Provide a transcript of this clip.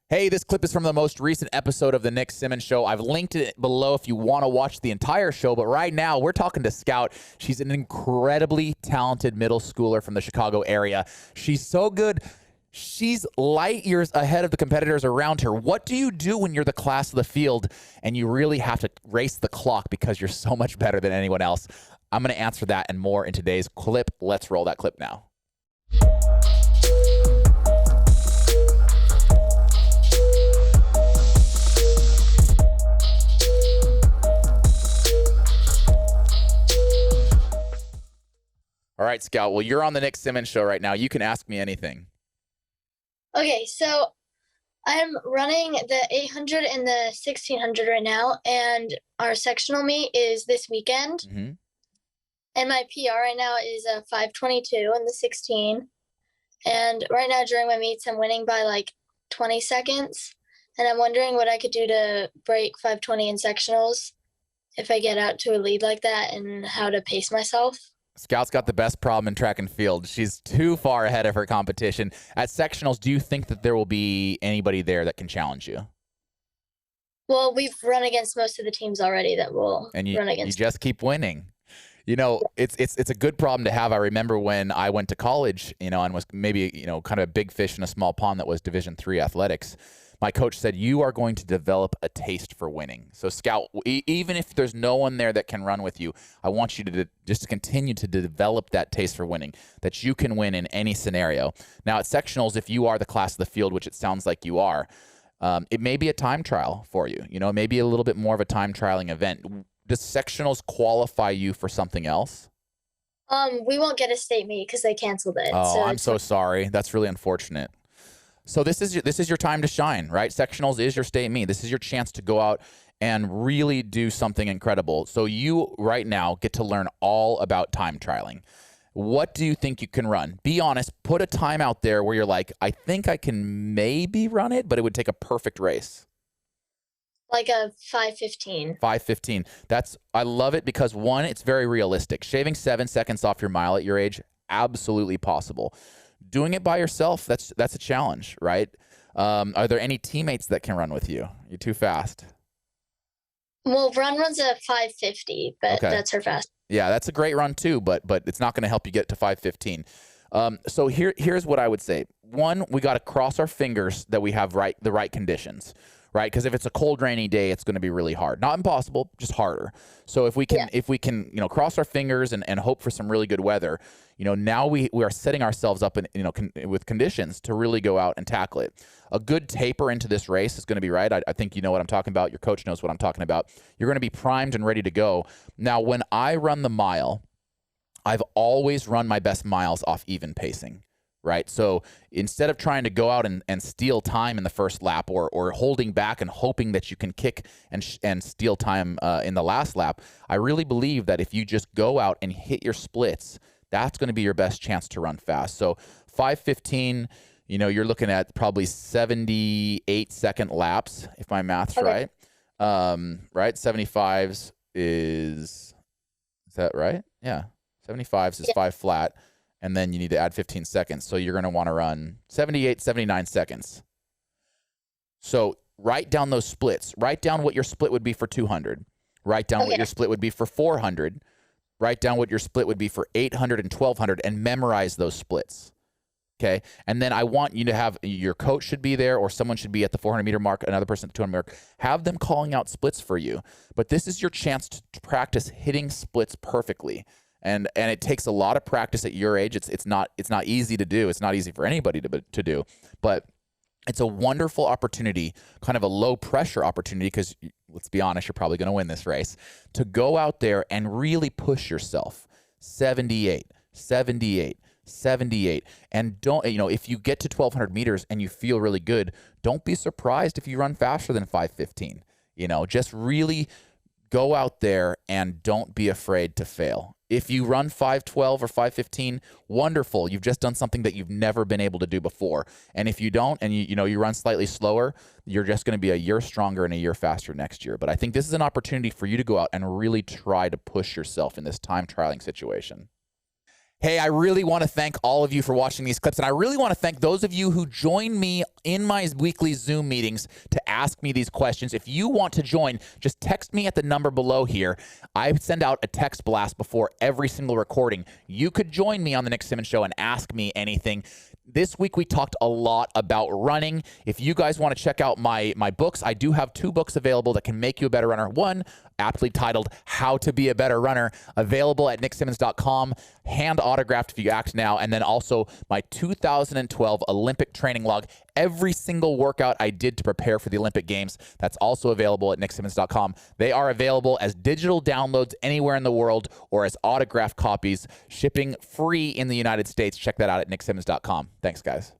Hey, this clip is from the most recent episode of the Nick Symmonds Show. I've linked it below if you want to watch the entire show. But right now, we're talking to Scout. She's an incredibly talented middle schooler from the Chicago area. She's so good. She's light years ahead of the competitors around her. What do you do when you're the class of the field and you really have to race the clock because you're so much better than anyone else? I'm going to answer that and more in today's clip. Let's roll that clip now. All right, Scout. Well, you're on the Nick Symmonds Show right now. You can ask me anything. Okay, so I'm running the 800 and the 1600 right now, and our sectional meet is this weekend. Mm-hmm. And my PR right now is a 522 in the 16. And right now during my meets, I'm winning by like 20 seconds. And I'm wondering what I could do to break 520 in sectionals if I get out to a lead like that, and how to pace myself. Scout's got the best problem in track and field. She's too far ahead of her competition. At sectionals, do you think that there will be anybody there that can challenge you? Well, we've run against most of the teams already that will run against. You just keep winning. You know, it's a good problem to have. I remember when I went to college, and was maybe, kind of a big fish in a small pond that was Division III athletics. My coach said, you are going to develop a taste for winning. So, Scout, even if there's no one there that can run with you, I want you to just continue to develop that taste for winning, that you can win in any scenario. Now, at sectionals, if you are the class of the field, which it sounds like you are, it may be a time trial for you. Maybe a little bit more of a time trialing event. Does sectionals qualify you for something else? We won't get a state meet because they canceled it. Oh, I'm so sorry. That's really unfortunate. So this is your time to shine, right? Sectionals is your state meet. This is your chance to go out and really do something incredible. So you right now get to learn all about time trialing. What do you think you can run? Be honest. Put a time out there where you're like, I think I can maybe run it, but it would take a perfect race. Like a 5:15. 5:15. I love it because, one, it's very realistic. Shaving 7 seconds off your mile at your age, absolutely possible. Doing it by yourself, that's a challenge, right? Are there any teammates that can run with you? You're too fast. Well, Run runs a 5:50, but okay. That's her fast. Yeah, that's a great run too, but it's not going to help you get to 5:15. So here's what I would say. One, we got to cross our fingers that we have the right conditions, right? Because if it's a cold, rainy day, it's going to be really hard. Not impossible, just harder. So if we can, cross our fingers and hope for some really good weather, now we are setting ourselves up with conditions to really go out and tackle it. A good taper into this race is going to be right. I think you know what I'm talking about. Your coach knows what I'm talking about. You're going to be primed and ready to go. Now, when I run the mile, I've always run my best miles off even pacing. Right. So instead of trying to go out and steal time in the first lap or holding back and hoping that you can kick and steal time in the last lap, I really believe that if you just go out and hit your splits, that's going to be your best chance to run fast. So 5:15, you're looking at probably 78-second laps, if my math's right. Right. 75s is that right? Yeah. 75s is 5 flat. And then you need to add 15 seconds. So you're going to want to run 78, 79 seconds. So write down those splits. Write down what your split would be for 200. Write down what your split would be for 400. Write down what your split would be for 800 and 1200 and memorize those splits. Okay? And then I want you to have, your coach should be there, or someone should be at the 400-meter mark, another person at the 200 mark. Have them calling out splits for you. But this is your chance to practice hitting splits perfectly. And it takes a lot of practice at your age. It's not easy to do. It's not easy for anybody to do. But it's a wonderful opportunity, kind of a low pressure opportunity, because let's be honest, you're probably going to win this race, to go out there and really push yourself. 78, 78, 78. And don't, if you get to 1,200 meters and you feel really good, don't be surprised if you run faster than 5:15. Just really go out there and don't be afraid to fail. If you run 5:12 or 5:15, wonderful. You've just done something that you've never been able to do before. And if you don't, and you run slightly slower, you're just going to be a year stronger and a year faster next year. But I think this is an opportunity for you to go out and really try to push yourself in this time trialing situation. Hey, I really want to thank all of you for watching these clips. And I really want to thank those of you who join me in my weekly Zoom meetings to ask me these questions. If you want to join, just text me at the number below here. I send out a text blast before every single recording. You could join me on the Nick Simmons Show and ask me anything. This week, we talked a lot about running. If you guys want to check out my books, I do have 2 books available that can make you a better runner. One, aptly titled How to Be a Better Runner, available at nicksimmons.com, hand autographed if you act now, and then also my 2012 Olympic training log, every single workout I did to prepare for the Olympic Games. That's also available at nicksimmons.com. They are available as digital downloads anywhere in the world or as autographed copies, shipping free in the United States. Check that out at nicksimmons.com. Thanks, guys.